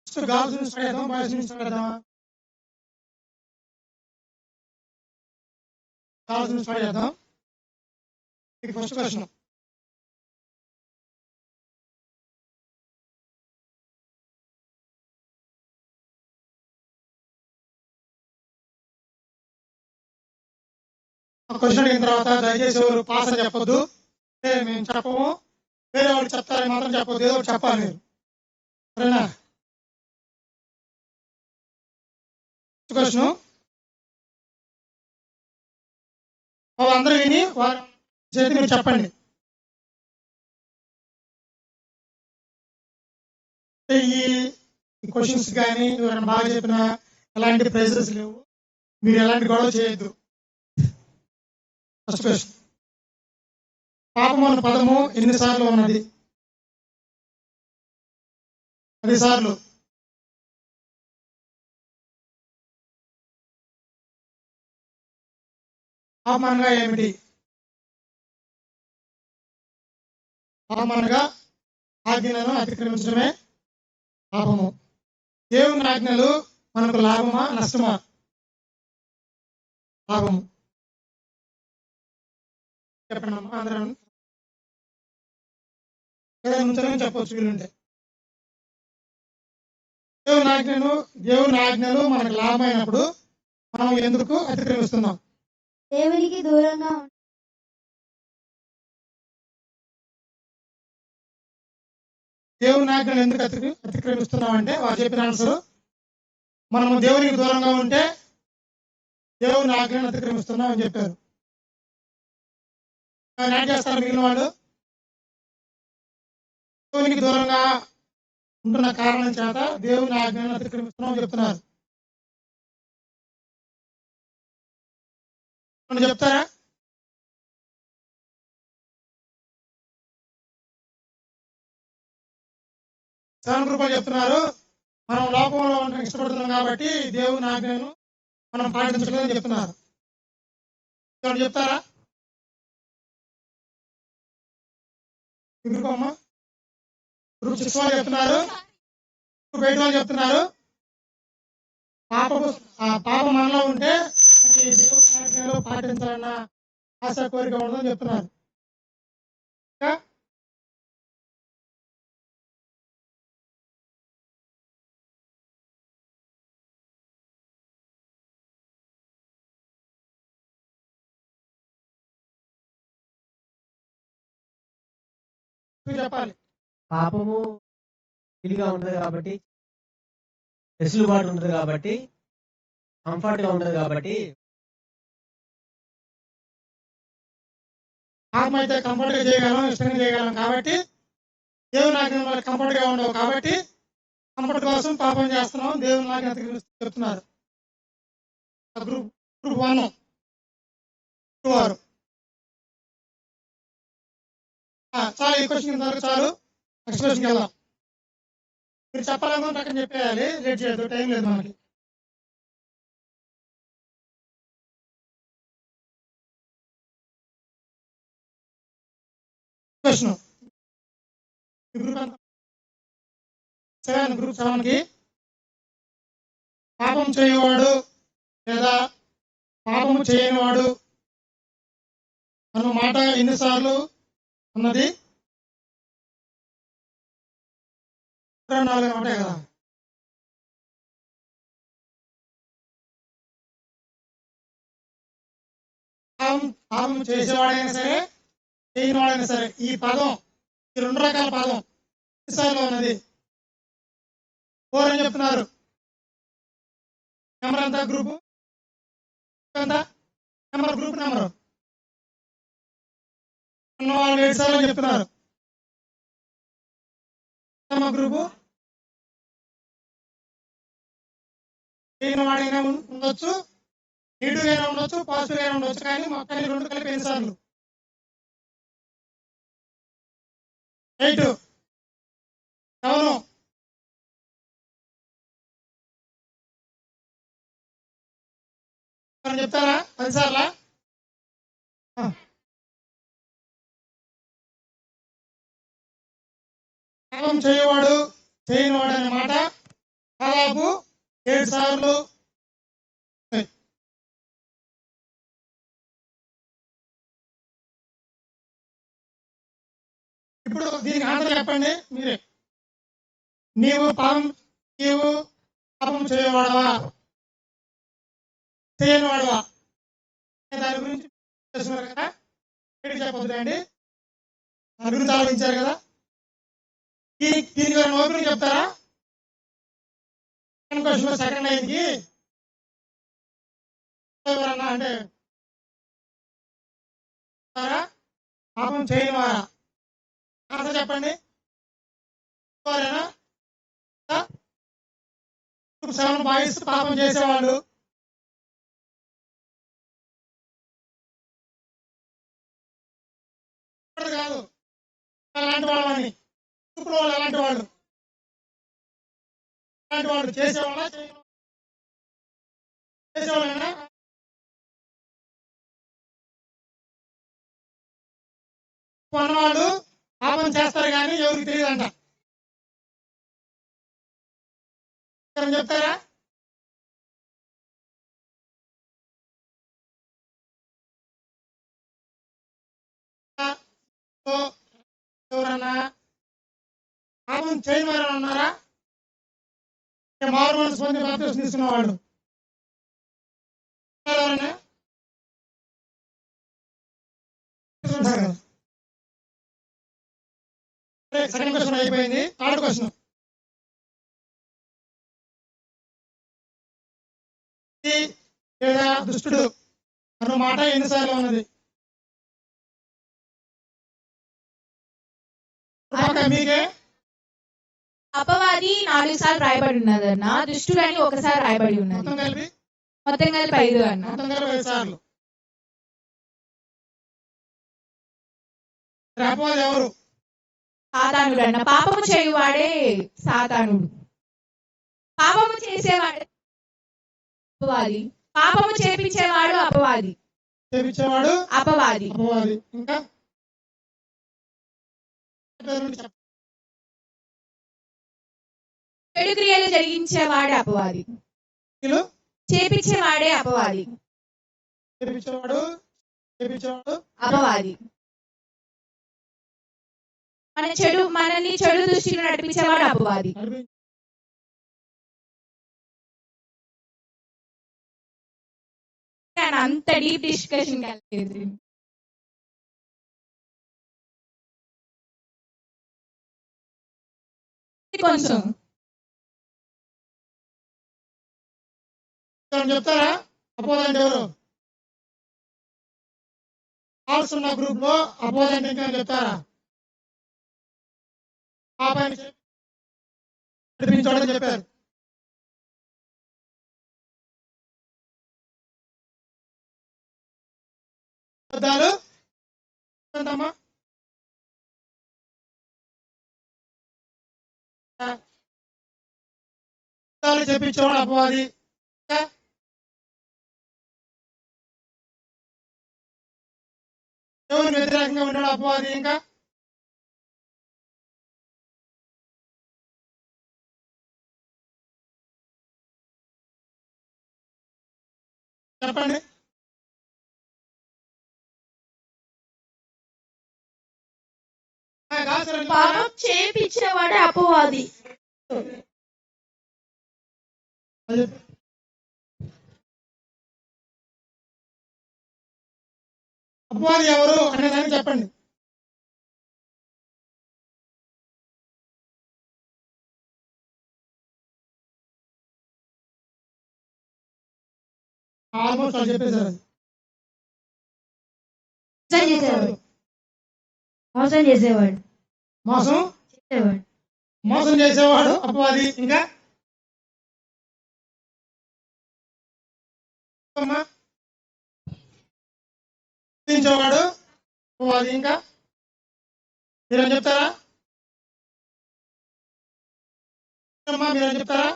First girls నుంచి start చేద్దాం, boys నుంచి స్టార్ట్ చేద్దామా? గర్ల్స్ నుంచి స్టార్ట్ చేద్దాం. ఇది ఫస్ట్ క్వశ్చన్. క్వశ్చన్ అడిగిన తర్వాత దయచేసి ఎవరు పాస్ అని చెప్పొద్దు. మేము చెప్పము, వేరే వాళ్ళు చెప్తారని మాత్రం చెప్పొద్దు, ఏదో ఒకటి చెప్పాలి మీరు, సరేనా? క్వశ్చన్ వాళ్ళందరూ విని వారి చేతి మీరు చెప్పండి. ఈ క్వశ్చన్స్ కానీ ఎవరైనా బాగా చెప్పినా ఎలాంటి ప్రైజెస్ లేవు, మీరు ఎలాంటి గొడవ చేయొద్దు. ఫస్ట్ క్వశ్చన్, పాపం అన్న పదము ఎన్నిసార్లు ఉన్నది? 10 సార్లు. పాపం అనగా ఏమిటి? పాపం అనగా ఆజ్ఞలను అతిక్రమించడమే పాపము. దేవుని ఆజ్ఞలు మనకు లాభమా నష్టమా? లాభము. చెప్పండి అమ్మా అందరం. ఏదైనా నుంచొని చెప్పవచ్చు వీలుంటే. దేవుని ఆజ్ఞలు మనకు లాభమైనప్పుడు మనం ఎందుకు అతిక్రమిస్తున్నాం? దేవునికి దూరంగా దేవుని ఆజ్ఞలు ఎందుకు అతిక్రమిస్తున్నాం అంటే వారు చెప్పిన ఆన్సర్, మనము దేవునికి దూరంగా ఉంటే దేవుని ఆజ్ఞలను అతిక్రమిస్తున్నాం అని చెప్పారు. యాడ్ చేస్తారు మిగిలిన వాళ్ళు. దేవునికి దూరంగా ఉంటున్న కారణం చేత దేవుని ఆజ్ఞలను అతిక్రమిస్తున్నాం అని చెప్తున్నారు. చెప్తారా? సెవెన్ రూపాయలు చెప్తున్నారు, మనం లోకంలో ఉండడం ఇష్టపడుతున్నాం కాబట్టి దేవుని ఆజ్ఞను మనం పాటించలేదని చెప్తున్నారు. చెప్తారా? గ్రూప్ అమ్మా, గ్రూప్ 6 వాళ్ళు చెప్తున్నారు, గ్రూప్ 8 వాళ్ళు చెప్తున్నారు పాపం మనలో ఉంటే దేవుని ఆజ్ఞలు పాటించాలన్న ఆశ కోరిక ఉండదని చెప్తున్నారు. చెప్పాలి. పాపము ఇదిగా ఉంటుంది కాబట్టి, వెసులుబాటు ఉంటుంది కాబట్టి, కంఫర్ట్ గా ఉంటుంది కాబట్టి, పాపం అయితే కంఫర్ట్ గా చేయగలం, ఇష్టంగా చేయగలం కాబట్టి, దేవుని ఆజ్ఞ మనకు కంఫర్ట్ గా ఉండవు కాబట్టి కంఫర్ట్ కోసం పాపం చేస్తున్నాం, దేవుని ఆజ్ఞ చెప్తున్నారు. గ్రూప్ 1 వారు చాలా ఈ క్వశ్చన్ వరకు చాలు. నెక్స్ట్ క్వశ్చన్కి వెళ్దాం. మీరు చెప్పాలనుకుంటే అక్కడ చెప్పేయాలి, లేట్ చేయొద్దు, టైం లేదు మనకి. క్వశ్చన్ గ్రూప్ 7 కి పాపం చేయవాడు లేదా పాపము చేయనివాడు అన్న మాట ఎన్నిసార్లు ఉన్నది? 4 ఉంటాయి కదా. పాపం చేసేవాడైనా సరే చేయని వాడైనా సరే ఈ పదం, ఈ 2 రకాల పదం ఎన్నిసార్లు ఉన్నది? 4 అని చెప్తున్నారు. నెంబర్ ఎంత? గ్రూప్ ఎంత? గ్రూప్ నెంబరు వాళ్ళు 7 సార్లు అని చెప్తున్నారు. గ్రూపు చేయని వాడైనా ఉండొచ్చు, నెగిటివ్ అయినా ఉండొచ్చు, పాజిటివ్ అయినా ఉండొచ్చు, కానీ మొత్తాన్ని 2 కలిపి 8 సార్లు. 8 7 చెప్తారా? 10 సార్లా? పాపం చేయవాడు చేయనివాడు అనే మాట దాదాపు 7 సార్లు ఇప్పుడు దీనికి ఆన్సర్ చెప్పండి మీరే. నీవు పాపం చేయవాడవా చేయని వాడవా దాని గురించి చేస్తున్నారు కదా, చెప్పొద్దులేండి, దాని గురించి ఆలోచించారు కదా. దీనికి ఓపెన్ చెప్తారా? క్వశ్చన్ సెకండ్ అయింది అంటే పాపం చేయని వారా? ఆన్సర్ చెప్పండి. 7 బాయ్స్ పాపం చేసేవాళ్ళు, కాదు అలాంటి వాళ్ళని ఇప్పుడు వాళ్ళు ఎలాంటి వాళ్ళు అలాంటి వాళ్ళు చేసేవాళ్ళ చేసేవాళ్ళైనా కొన్నవాళ్ళు పాపం చేస్తారు కానీ ఎవరికి తెలియదంట. చెప్తారా? ఎవరన్నా పాపం చేయని వారు ఉన్నారా? మారు మనసు పొంది బాప్తిసం తీసుకున్న వాళ్ళు ఎవరన్నా? సెకండ్ క్వశ్చన్ అయిపోయింది. Third question. లేదా దుష్టుడు అన్న మాట ఎన్నిసార్లు ఉన్నది? మీకే అపవాది 4 సార్లు రాయబడి ఉన్నదన్న, దుష్టుడు అని ఒకసారి రాయబడి ఉన్నది. మొత్తం కలిపి 5 అన్న. మొత్తం కలిపి 5 సార్లు. అపవాది ఎవరు? సాతానుడు అన్న. పాపము చేయువాడే సాతానుడు. పాపము చేసేవాడే అపవాది. పాపము చేపించేవాడు అపవాది. చేపించేవాడు అపవాది. అపవాది. ఇంకా చెడు క్రియలు జరిగించేవాడే అపవాది. చేపించేవాడే అపవాది. చేపించేవాడు అపవాది. మనల్ని చెడు దృష్టిలో నడిపించేవాడు అపవాది. అంత డీప్ డిస్కషన్ కలిగేది కొంచెం చెప్తారా? అపోజ్ ఎవరు? కాల్స్ ఉన్న గ్రూప్ లో అపోజ్ అంటే ఇంకా చెప్తారా? పాపాన్ని నడిపించాడని చెప్పారు. ఎంతమ్మా? చెప్పించేవాడు అపవాది. ఎవరు వ్యతిరేకంగా ఉన్నాడు అపవాది? ఇంకా చెప్పండి. పాపం చేపించేవాడే అపవాది. అపవాది ఎవరు అనేదాన్ని చెప్పండి. ఆల్మోస్ట్ వాళ్ళు చెప్పేశారు. మోసం చేసేవాడు. మోసం చేసేవాడు అపవాది. ఇంకా వాడు అపవాది. ఇంకా మీరేం చెప్తారా? మీరేం చెప్తారా?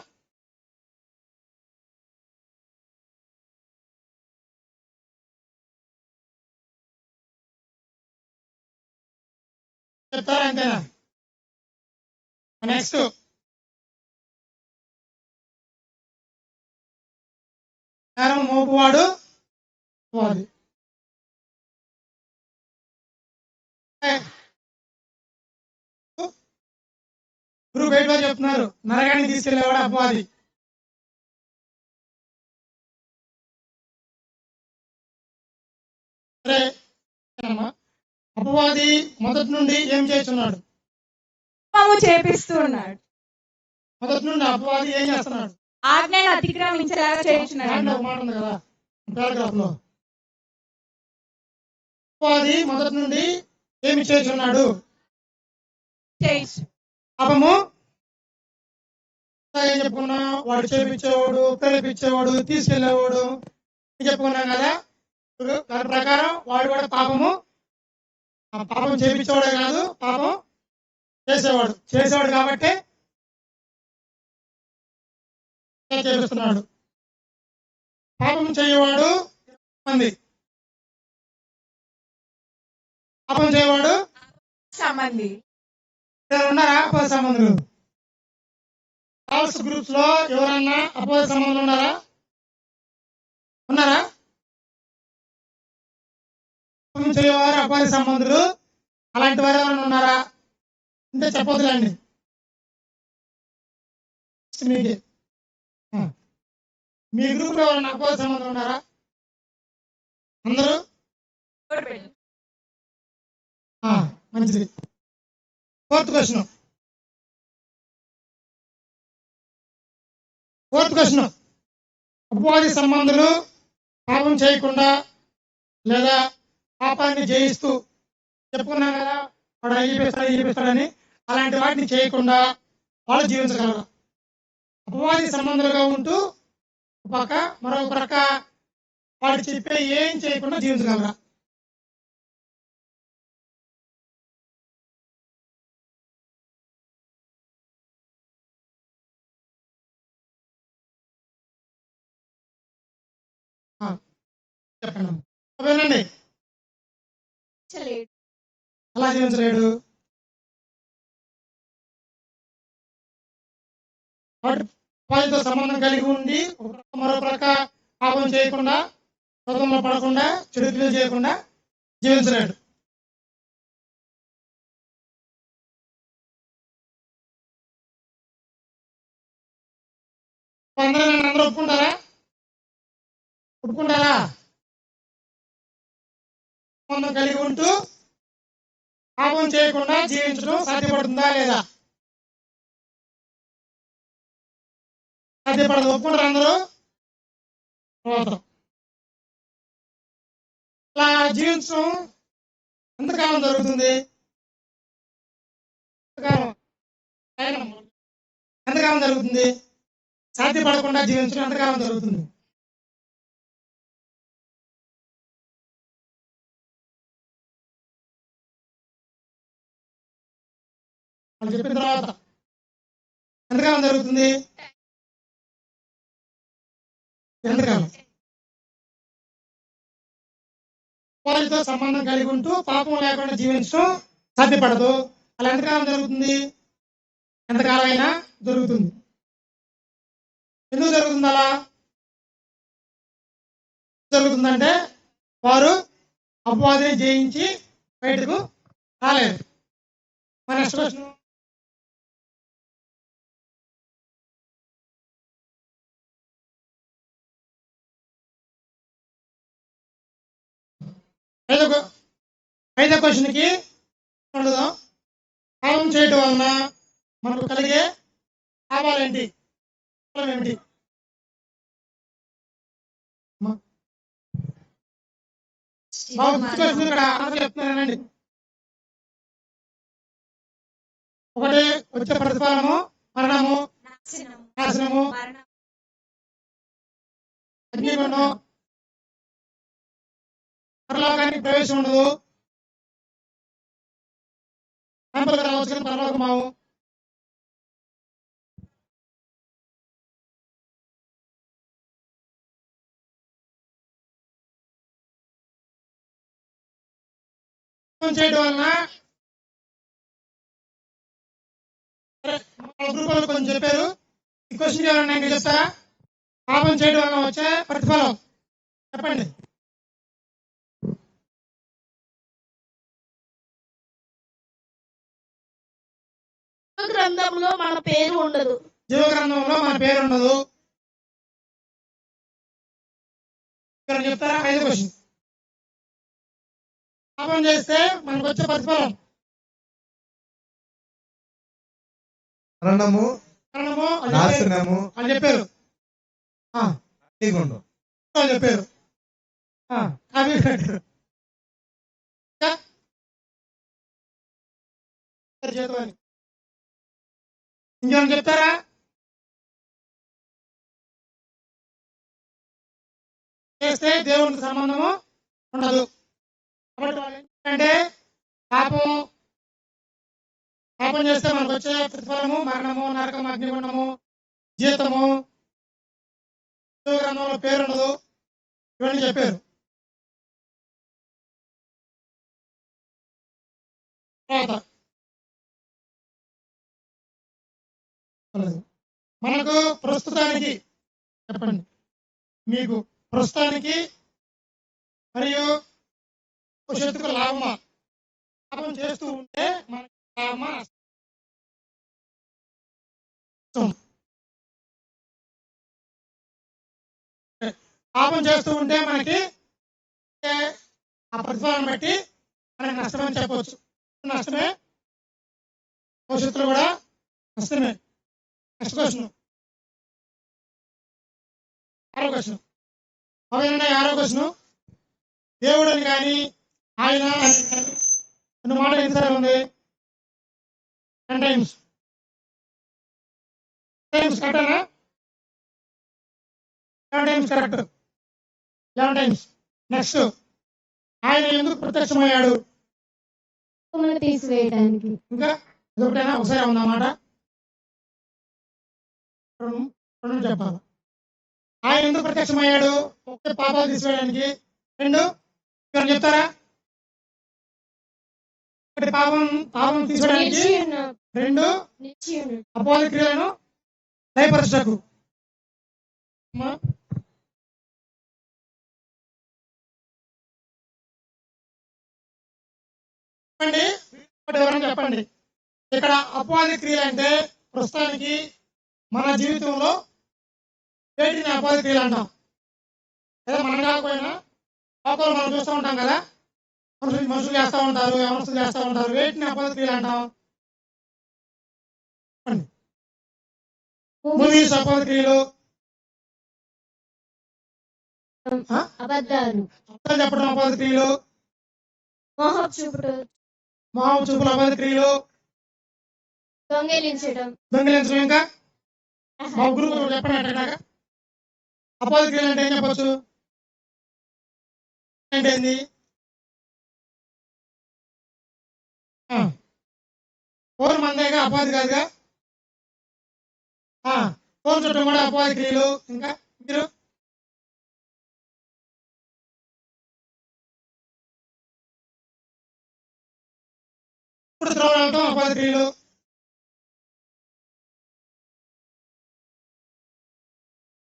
చెప్తారా? అంతేనా? నెక్స్ట్ నేరం మోపువాడు అపవాది. గురువు బయట చెప్తున్నారు, నరకాన్ని తీసుకెళ్లేవాడు అపవాది. సరే అపవాది మొదటి నుండి ఏం చేస్తున్నాడు? పాపము చేపిస్తూ ఉన్నాడు. మొదటి నుండి అపవాది ఏం చేస్తున్నాడు? ఆజ్ఞను అతిక్రమించేలాగా చేస్తున్నాడు. దాంట్లో ఒక మాట ఉంది కదా పారాగ్రాఫ్ లో, అపవాది మొదటి నుండి ఏమి చేస్తున్నాడు? పాపము ఏం చెప్పుకున్నాం? వాడు చేపించేవాడు, ప్రేరేపించేవాడు, తీసుకెళ్లేవాడు చెప్పుకున్నాం కదా. దాని ప్రకారం వాడు కూడా పాపం చేపించేవాడే కాదు, పాపం చేసేవాడు కాబట్టి చేపిస్తున్నాడు. పాపం చేయవాడు మంది, పాపం చేయవాడు సంబంధి ఉన్నారా? అపోజిట్ సంబంధులు కాల్స్ గ్రూప్స్ లో ఎవరన్నా అపోజిట్ సంబంధులు ఉన్నారా? పాపం చేయవారు అపోజిట్ సంబంధులు అలాంటి వారు ఎవరైనా ఉన్నారా అంటే చెప్పొద్దులేండి. మీ గ్రూప్ లో ఎవరైనా అపోజిట్ సంబంధులు ఉన్నారా? అందరూ మంచిది. ఫోర్త్ క్వశ్చన్ అపవాది సంబంధులు పాపం చేయకుండా లేదా పాపాన్ని జయిస్తూ చెప్పుకున్నాం కదా, వాడు అయ్యిపిస్తాడని, అలాంటి వాటిని చేయకుండా వాళ్ళు జీవించగలరు. అపవాది సంబంధులుగా ఉంటూ ఒక పక్క మరొక ప్రక్క వాడు చెప్పే ఏం చేయకుండా జీవించగలరా? చెప్పండి. వినండి, అలా జీవించలేడు. వాటితో సంబంధం కలిగి ఉండి మరో ప్రక్క పాపం చేయకుండా, స్వతంలో పడకుండా, చెడుకులు చేయకుండా జీవించలేడు. అందరూ ఒప్పుకుంటారా? సంబంధం కలిగి ఉంటూ పాపం చేయకుండా జీవించడం సాధ్యపడుతుందా లేదా? సాధ్యపడదు. ఒప్పుకుంటారు అందరూ? అలా జీవించడం ఎంతకాలం జరుగుతుంది? ఎంతకాలం జరుగుతుంది? సాధ్యపడకుండా జీవించడం ఎంతకాలం జరుగుతుంది? వాళ్ళు చెప్పిన తర్వాత ఎంతకాలం జరుగుతుంది? ఎంతకాలం? వారితో సంబంధం కలిగి ఉంటూ పాపం లేకుండా జీవించడం సాధ్యపడదు. అలా ఎంతకాలం జరుగుతుంది? ఎంతకాలం అయినా జరుగుతుంది. ఎందుకు జరుగుతుంది? అలా జరుగుతుందంటే వారు అపవాదిని జయించి బయటకు రాలేదు. మన నెక్స్ట్ క్వశ్చన్, ఐదో క్వశ్చన్ కి అడుగుదాం. పాపం చేయడం వలన మనకు కలిగే లాభాలేంటి? ఏమిటి? చెప్తున్నానండి. ఒకటి వచ్చే ప్రతిఫలము మరణము, నాశనము, అగ్నిగుండం, పరలోకానికి ప్రవేశం ఉండదు. టెంపుల్కి రావచ్చు కానీ పరలోకమావు. చేయడం వలన గ్రూప్ వాళ్ళు కొంచెం చెప్పారు. ఈ క్వశ్చన్ ఎవరన్నా ఇంకా చెప్తారా? పాపం చేయడం వల్ల వచ్చే ప్రతిఫలం చెప్పండి. గ్రంథంలో మన పేరు ఉండదు. జీవ గ్రంథంలో మన పేరు ఉండదు. ఇక్కడ చెప్తారా? 5వ క్వశ్చన్. పాపం చేస్తే మనకు వచ్చే ప్రతిఫలం మరణము, మరణము నాశనము, అని చెప్పారు. అగ్నిగుండం. చెప్పారు. అవి కట్టారు. ఇంకేమైనా చెప్తారా? చేస్తే దేవునికి సంబంధము ఉండదు. కాబట్టి వాళ్ళు ఏంటంటే పాపం చేస్తే మనకు వచ్చే ప్రతిఫలము మరణము, నరకము, అగ్నిగుండము, జీతము, గ్రంథంలో పేరు ఉండదు, ఇవన్నీ చెప్పారు. మనకు ప్రస్తుతానికి చెప్పండి, మీకు ప్రస్తుతానికి మరియు భవిష్యత్తుకు లాభమా? పాపం చేస్తూ ఉంటే మనకి లాభమా నష్టం? పాపం చేస్తూ ఉంటే మనకి ఆ ప్రతిఫలాన్ని బట్టి మనకి నష్టం అని చెప్పవచ్చు. నష్టమే, భవిష్యత్తులో కూడా నష్టమే. నెక్స్ట్ క్వశ్చన్, 6వ క్వశ్చన్. 6వ క్వశ్చన్. దేవుడని కానీ ఆయన అన్న మాట ఎన్నిసార్లు ఉంది? 10 times. కరెక్టేనా? 10 times కరెక్ట్. 11 times. నెక్స్ట్, ఆయన ఎందుకు ప్రత్యక్షమయ్యాడు? తీసివేయడానికి. ఇంకా ఒకటేనా? ఒకసారి ఉందన్నమాట. రెండు చెప్పాలి. ఆయన ఎందుకు ప్రత్యక్షమయ్యాడు? ఒకటి పాపాలు తీసివేయడానికి, 2 ఎవరు చెప్తారా? ఒకటి పాపం తీసివేయడానికి, 2 అపవాది క్రియలను లయపరచుటకు. చెప్పండి, ఎవరైనా చెప్పండి. ఇక్కడ అపవాది క్రియలు అంటే ప్రస్తుతానికి మన జీవితంలో వేటిని అపవాది క్రియలు అంటాం? లేదా మనం కాకపోయినా లోకంలో మనం చూస్తూ ఉంటాం కదా, మనుషులు చేస్తూ ఉంటారు, యవనస్తులు చేస్తూ ఉంటారు. వేటిని అపవాది క్రియలు అంటాం? మూవీస్ అపవాది క్రియలు, అబద్ధాలు చెప్పడం అపవాది క్రియలు, మోహపు చూపులు అపవాది క్రియలు, దొంగిలించడం. ఇంకా మా గురువు చెప్పండి. అంటే అపవాది క్రియలు అంటే ఏం చెప్పచ్చు? అంటే ఏంది? ఫోన్ మందేగా, అపవాది కాదుగా. ఫోన్ చుట్టం కూడా అపవాది క్రియలు. ఇంకా మీరు ఇప్పుడు త్రోవడం అపవాది క్రియలు.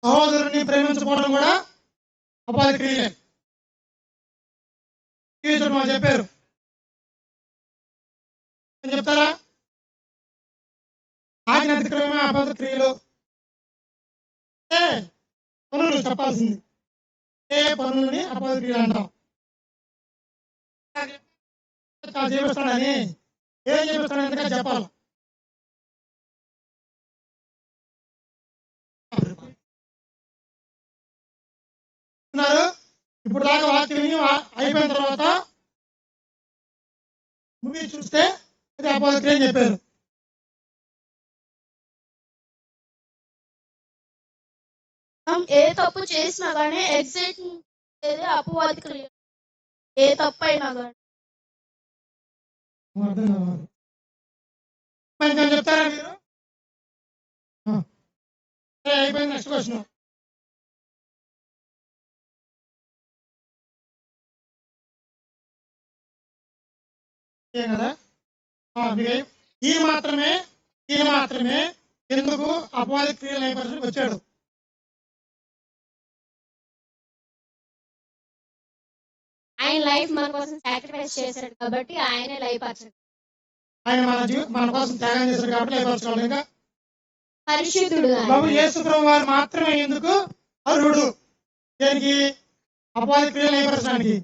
సహోదరుని ప్రేమించకపోవడం కూడా అపవాది క్రియలే. చెప్పారు, చెప్తారా? ఆజ్ఞ అతిక్రమమే అపవాది క్రియలు. పనులు చెప్పాల్సింది, పనులని అపవాది క్రియలు అంటాం. చేపిస్తాడని ఏం చేపిస్తాడు ఎందుకంటే చెప్పాలి. ఇప్పుడు దాకా వాక్యం విని అయిపోయిన తర్వాత మూవీ చూస్తే అది అపవాది క్రియ అని చెప్పారు. ఏ తప్పు చేసినా కానీ ఎగ్జైట్ అపవాది క్రియ. ఏ తప్పు అయినా కానీ చెప్తారా మీరు? అయిపోయింది. Next question. కదా, ఈయన మాత్రమే ఎందుకు అపవాది క్రియలు అయిపోయి వచ్చాడు? ఆయన లైఫ్ మన కోసం సాక్రిఫైస్ చేశాడు కాబట్టి ఆయనే లైఫ్ ఆయన మన కోసం త్యాగం చేశాడు కాబట్టి లైపరచగలడు. ఇంకా పరిశుద్ధుడు ప్రభు యేసు ప్రభు వారు మాత్రమే ఎందుకు అర్హుడు దేనికి? అపవాది క్రియలు లైపరచడానికి.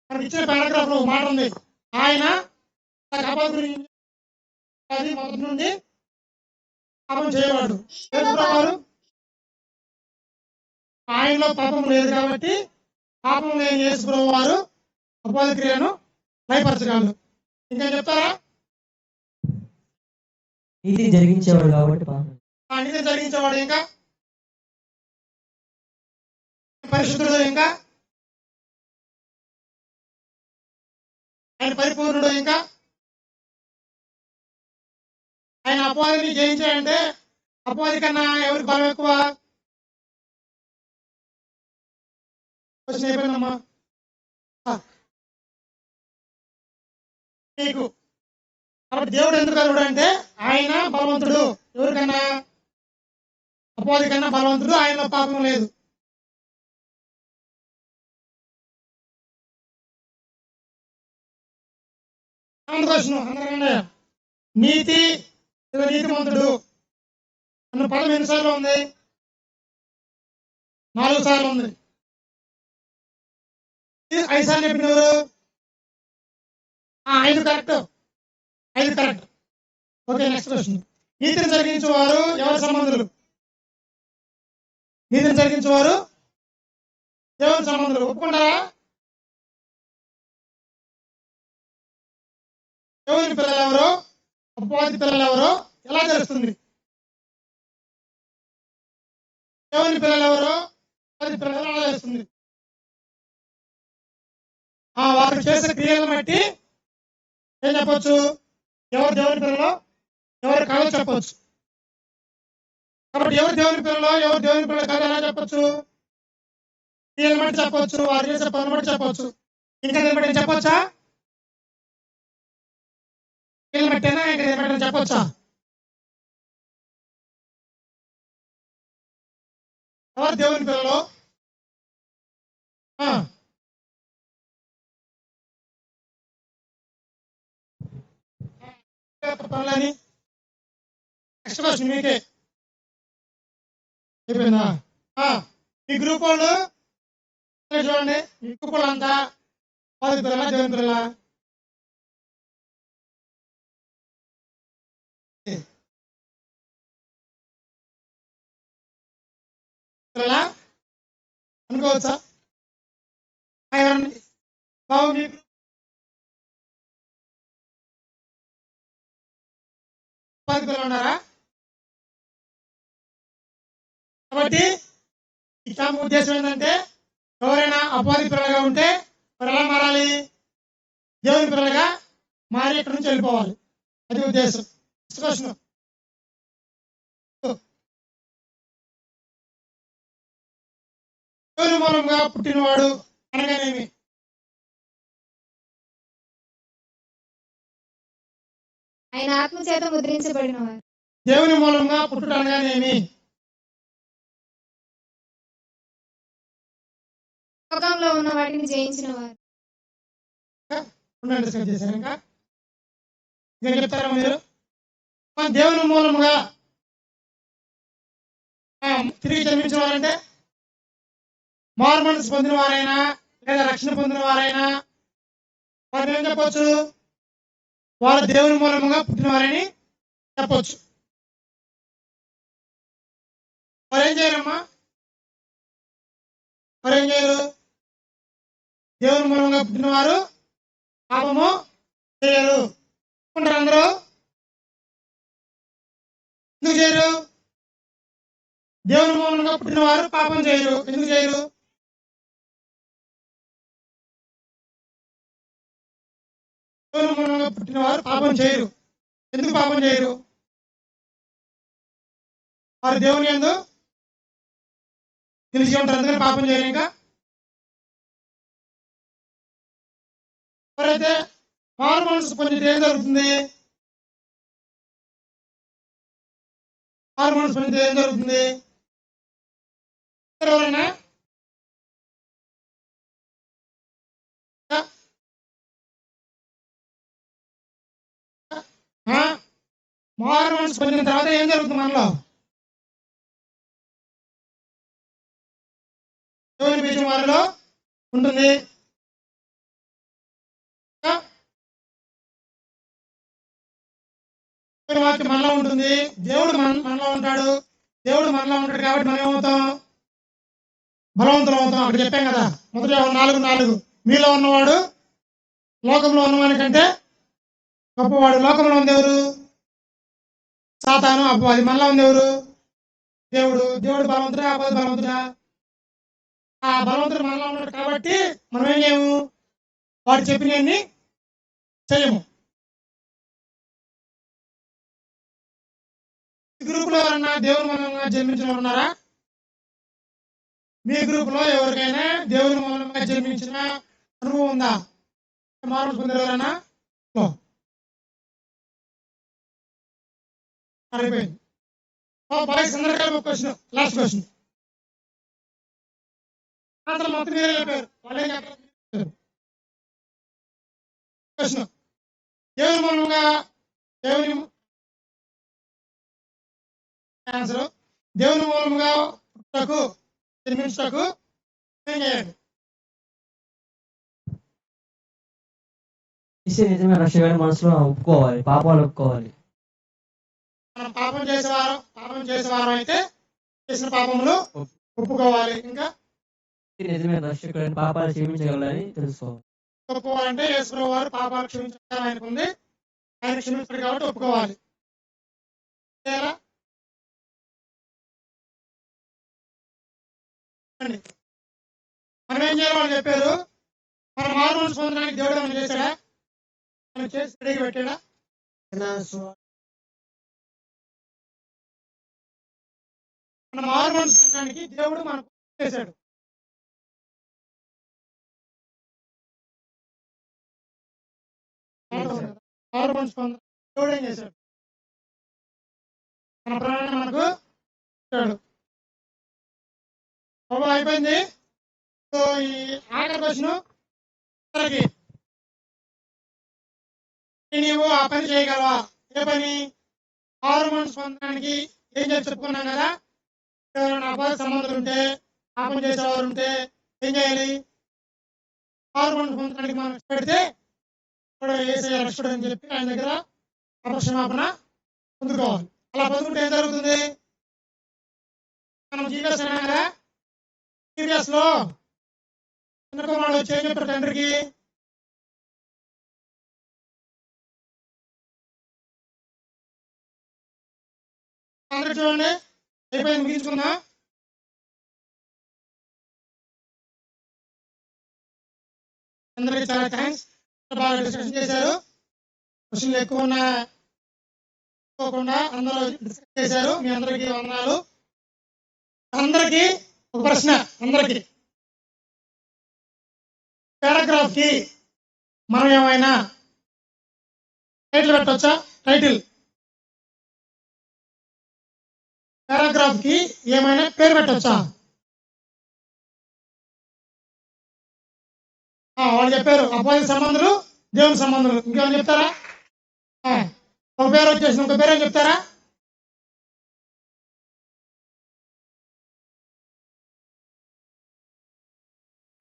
మనకి ఇచ్చిన పారాగ్రాఫ్ లో మాట ఉంది, ఆయన అపవాది గురించి అది మొదటి నుండి పాపం చేయవాడు. యేసు ప్రభు వారు ఆయనలో పాపం లేదు కాబట్టి పాపం లేని యేసు ప్రభు వారు అపవాది క్రియను లయపరచగలడు. ఇంకేం చెప్తారా? నీతి జరిగించేవాడు కాబట్టి నీతి జరిగించేవాడు, ఇంకా పరిశుద్ధుడు, ఇంకా ఆయన పరిపూర్ణుడు, ఇంకా ఆయన అపవాదిని జయించాడంటే అపవాది కన్నా ఎవరికి బలం ఎక్కువ? క్వశ్చన్ అయిపోయిందమ్మా మీకు. కాబట్టి దేవుడు ఎందుకు అర్హుడు అంటే ఆయన బలవంతుడు. ఎవరికన్నా? అపవాది కన్నా బలవంతుడు, ఆయనలో పాపం లేదు. అందరికంటే నీతి నీతిమంతుడు అన్న పదం ఎన్నిసార్లు ఉంది? 4 సార్లు ఉంది. 5 సార్లు చెప్పింది ఎవరు? 5 correct. 5 correct. Okay, next question. నీతిని జరిగించేవారు ఎవరి సంబంధులు? నీతిని జరిగించేవారు దేవుని సంబంధులు. ఒప్పుకుంటారా? దేవుని పిల్లలు ఎవరో అపవాది పిల్లలు ఎవరో ఎలా తెలుస్తుంది? దేవుని పిల్లలు ఎవరో అపవాది పిల్లలు ఎలా తెలుస్తుంది? వారు చేసే క్రియలను బట్టి ఏం చెప్పొచ్చు? ఎవరు దేవుని పిల్లలో ఎవరు కాదో చెప్పొచ్చు. కాబట్టి ఎవరు దేవుని పిల్లలో ఎవరు దేవుని పిల్లలు కాదో ఎలా చెప్పొచ్చు? క్రియలను బట్టి చెప్పొచ్చు, వారు చేసే పనులు బట్టి చెప్పొచ్చు. ఇంకా దీన్ని బట్టి చెప్పొచ్చా? క్రియలను బట్టేనా ఇంకా దీన్ని బట్టి చెప్పొచ్చా? ఎవరు దేవుని పిల్లలో పనులని? నెక్స్ట్ క్వశ్చన్ మీకే అయిపోయిందా? ఈ గ్రూప్ వాళ్ళు చూడండి, ఈ గ్రూప్ వాళ్ళంతా అపవాది పిల్లలా దేవుని పిల్లలా? పిల్లలా అనుకోవచ్చా? బాబు మీ అపవాది పిల్లలు ఉన్నారా? కాబట్టి ఈ క్యాంప్ ఉద్దేశం ఏంటంటే ఎవరైనా అపవాది పిల్లలుగా ఉంటే మరి ఎలా మారాలి? దేవుని పిల్లలుగా మారి ఇక్కడి నుంచి వెళ్ళిపోవాలి. అది ఉద్దేశం. క్వశ్చన్. దేవుని మూలంగా పుట్టినవాడు అనగానేమి? ఆయన ఆత్మ చేత ముద్రించబడిన వారు. దేవుని మూలంగా పుట్టుట అనగానేమి? లోకంలో ఉన్న వాటిని జయించిన వారు. డిస్కస్ చేశారు. ఇంకా చెప్తారా మీరు? దేవుని మూలముగా తిరిగి జన్మించిన వారంటే మారు మనసు పొందిన వారైనా లేదా రక్షణ పొందిన వారైనా వారు ఏం చెప్పొచ్చు? వారు దేవుని మూలముగా పుట్టిన వారని చెప్పొచ్చు. వారు ఏం చేయరమ్మా? వారు ఏం చేయరు? దేవుని మూలంగా పుట్టిన వారు పాపము చేయరు. ఉంటారు అందరూ? ఎందుకు చేయరు? దేవుని మూలంగా పుట్టిన వారు పాపం చేయరు. ఎందుకు చేయరు? దేవుని మూలంగా పుట్టిన వారు పాపం చేయరు. ఎందుకు పాపం చేయరు? వారు దేవుని యందు తెలిసి ఉంటారు, అందుకని పాపం చేయరు. ఇంకా ఎవరైతే మారు మనసు పొందితే ఏం జరుగుతుంది? మారు మనసు పొందితే ఏం జరుగుతుంది? ఎవరైనా మారు మనసు పొందిన తర్వాత ఏం జరుగుతుంది మనలో? దేవుని బీజం వారిలో ఉంటుంది. దేవుని వాక్యం మనలో ఉంటుంది. దేవుడు మనలో ఉంటాడు. దేవుడు మనలో ఉంటాడు కాబట్టి మనం ఏమవుతాం? బలవంతులు అవుతాం. అక్కడ చెప్పాం కదా, మొదటి 4:4 మీలో ఉన్నవాడు లోకంలో ఉన్నవాని కంటే గొప్పవాడు. లోకంలో ఉంది ఎవరు? సాతాను, అపవాది. మనలో ఉంది ఎవరు? దేవుడు. దేవుడు బలవంతుడా, అపవాది బలవంతుడా? ఆ బలవంతుడు మనలో ఉన్నాడు కాబట్టి మనం ఏం చేయము? వాడు చెప్పినవన్నీ చేయము. ఈ గ్రూపులో ఎవరన్నా దేవుని మూలంగా జన్మించిన వారు ఉన్నారా? మీ గ్రూపులో ఎవరికైనా దేవుని మూలంగా జన్మించిన అనుభవం ఉందా? మారు పొందారు ఎవరన్నా? అయిపోయింది. బాయ్స్ అందరికీ ఒక క్వశ్చన్, లాస్ట్ క్వశ్చన్. అసలు మొత్తం మీరే చెప్పారు, వాళ్ళే చెప్పారు. క్వశ్చన్: దేవుని మూలంగా దేవుని ఆన్సర్ దేవుని మూలంగా పుట్టుటకు జన్మించుటకు ఏం చేయాలి? నిజమే రక్షకుని మనసులో ఒప్పుకోవాలి, పాపాలు ఒప్పుకోవాలి. మనం పాపం చేసేవారం అయితే చేసిన పాపములు ఒప్పుకోవాలి. ఇంకా నిజమే రక్షకుని పాపాలు క్షమించగలని తెలుసుకోవాలి. ఒప్పుకోవాలంటే యేసుప్రభువు వారు పాపాలు క్షమించడం ఆయనకు ఉంది, ఆయన క్షమించాడు కాబట్టి ఒప్పుకోవాలి. మనం ఏం చేయాలి? వాళ్ళు చెప్పారు. మన మారు మనసు పొందడానికి దేవుడు ఏమైనా చేశాడా? మనం చేసి రెడీగా పెట్టాడా? మన మారు మనసు పొందడానికి దేవుడు మనకు చేశాడు. మారు మనసు పొందడానికి దేవుడు ఏం చేశాడు? మన ప్రాణాన్ని మనకు ఇచ్చాడు. బాబా అయిపోయింది. సో ఈ ఆఖరి క్వశ్చన్, నీవు ఆ పని చేయగలవా? ఏ పని? మారు మనసు పొందడానికి ఏం చేసి చెప్పుకున్నాం కదా, ఎవరైనా అపాయ సంబంధాలు ఉంటే, పాపం చేసేవారు ఉంటే ఏం చేయాలి? మారు మనసు పొందడానికి మనం పెడితే ఇప్పుడు ఏసయ్య రక్షకుడు అని చెప్పి ఆయన దగ్గర అపక్షమాపణ పొందుకోవాలి. అలా పొందుకుంటే ఏం జరుగుతుంది? మనం జీవిస్ అయినా కదా, జీవిస్ లో చిన్న కుమారుడు వచ్చి ఏం చెప్పారు తండ్రికి? అందరూ చూడండి, అయిపోయింది, ముగించుకుందాం. అందరికీ చాలా థ్యాంక్స్, బాగా డిస్కషన్ చేశారు. క్వశ్చన్లు ఎక్కువ ఉన్నాకుండా అందరూ డిస్కస్ చేశారు. మీ అందరికీ వందనాలు. అందరికీ ఒక ప్రశ్న, అందరికీ పారాగ్రాఫ్ కి మనం ఏమైనా టైటిల్ పెట్టవచ్చా? టైటిల్ పారాగ్రాఫ్ కి ఏమైనా పేరు పెట్టవచ్చా? వాళ్ళు చెప్పారు అపవాది సంబంధులు, దేవుని సంబంధులు. ఇంకేమైనా చెప్తారా? ఒక పేరు వచ్చేసి ఇంకో పేరు చెప్తారా?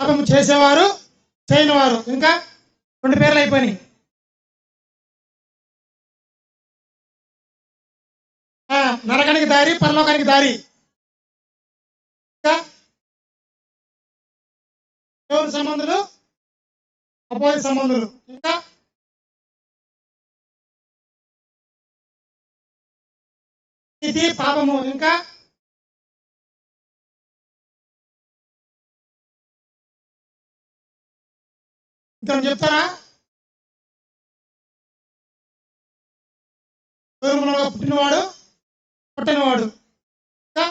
పాపం చేసేవారు, చేయని వారు. ఇంకా 2 పేర్లు అయిపోయినాయి. నరకానికి దారి, పరలోకానికి దారి. ఇంకా దేవుని సంబంధులు, అపవాది సంబంధులు. ఇంకా ఇది పాపము. ఇంకా చెప్తారా? దూరంలో పుట్టినవాడు, పుట్టినవాడు. ఇంకా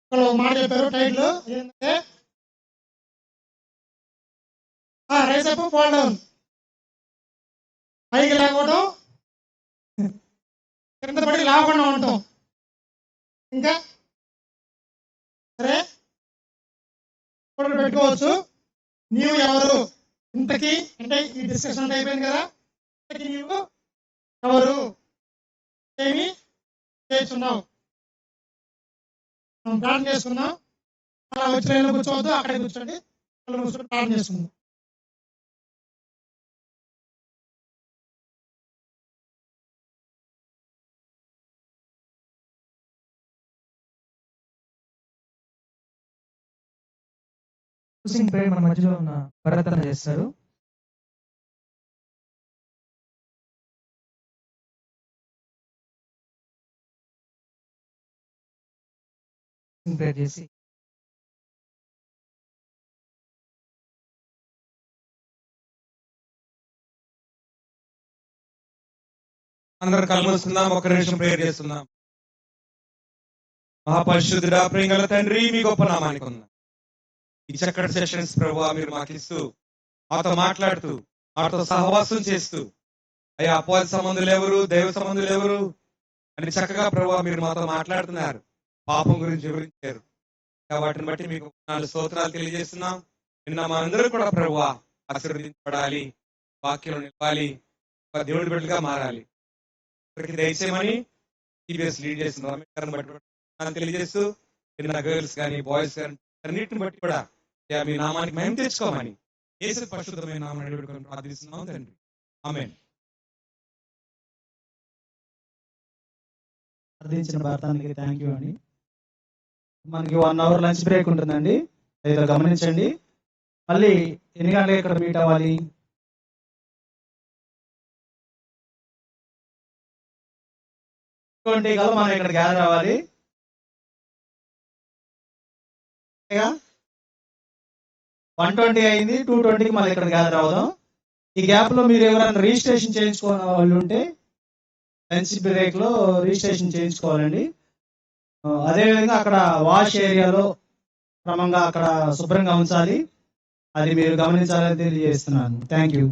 ఇక్కడ ఒక మాట చెప్పారు టైటిల్ ఏంటంటే రైస్ అప్ ఫాల్ డౌన్. పైకి లేకపోవడం, కింద పడి లాగకుండా ఉండటం. ఇంకా సరే ఫోటోలు పెట్టుకోవచ్చు. నీవు ఎవరు ఇంతకీ అంటే ఈ డిస్కషన్ అయిపోయింది కదా, ఇంతకీ నీవు ఎవరు ఏమి చేస్తున్నావు మనం ప్రార్థన చేసుకుందాం. అలా వచ్చిన కూర్చోవద్దు, అక్కడే కూర్చోండి, కూర్చొని ప్రార్థన చేసుకుందాం. క్లోజింగ్ ప్రేయర్ మన మధ్యలో ఉన్న భరత్ అన్న చేస్తారు. ప్రేయర్ చేసి అందరం కలుమూసుకుందాం, ఒక నిమిషం ప్రేయర్ చేస్తున్నాం. మహాపరిశుద్ధుడా, ప్రేమగల తండ్రి, మీ గొప్ప నామానికి ఉందాం. ఈ చక్కటి సెషన్స్ ప్రభువా మీరు మాకు ఇస్తూ, మాతో మాట్లాడుతూ, మాతో సహవాసం చేస్తూ, అయ్యా అపవాది సంబంధులు ఎవరు, దైవ సంబంధులు ఎవరు అని చక్కగా ప్రభువా మీరు మాతో మాట్లాడుతున్నారు. పాపం గురించి వివరించారు. వాటిని బట్టి మీకు 4 స్తోత్రాలు తెలియజేస్తున్నాం. నిన్న మా అందరూ కూడా ప్రభువా ఆశీర్వదించబడాలి, వాక్యంలో నిలవాలి, ఒక దేవుడి బిడ్డగా మారాలి. ఇక్కడికి దయచేయమని టీవీఎస్ లీడ్ చేసిన రమేష్ బట్టి తెలియజేస్తూ, నిన్న గర్ల్స్ కానీ బాయ్స్ కానీ అన్నిటిని బట్టి కూడా మీ నామానికి మేము తెచ్చుకోమని యేసు పరిశుద్ధమైన నామాన్ని వేడుకొని ప్రార్థిస్తున్నాం తండ్రి. ఆమేన్. ప్రార్థించిన భర్తానికి థ్యాంక్ యూ అండి. మనకి 1 అవర్ లంచ్ బ్రేక్ ఉంటుందండి, ఏదో గమనించండి. మళ్ళీ ఎన్ని గంటలకు ఇక్కడ మీట్ అవ్వాలి? 2:20 కల్లా మనం ఇక్కడ గ్యాదర్ అవ్వాలి. 1:20 అయింది, 2:20కి మళ్ళీ ఇక్కడ గ్యాదర్ అవుదాం. ఈ గ్యాప్ లో మీరు ఎవరైనా రిజిస్ట్రేషన్ చేయించుకోని వాళ్ళు ఉంటే లంచ్ బ్రేక్ లో రిజిస్ట్రేషన్ చేయించుకోవాలండి. అదేవిధంగా అక్కడ వాష్ ఏరియాలో క్రమంగా అక్కడ శుభ్రంగా ఉంచాలి, అది మీరు గమనించాలని తెలియజేస్తున్నాను. Thank you.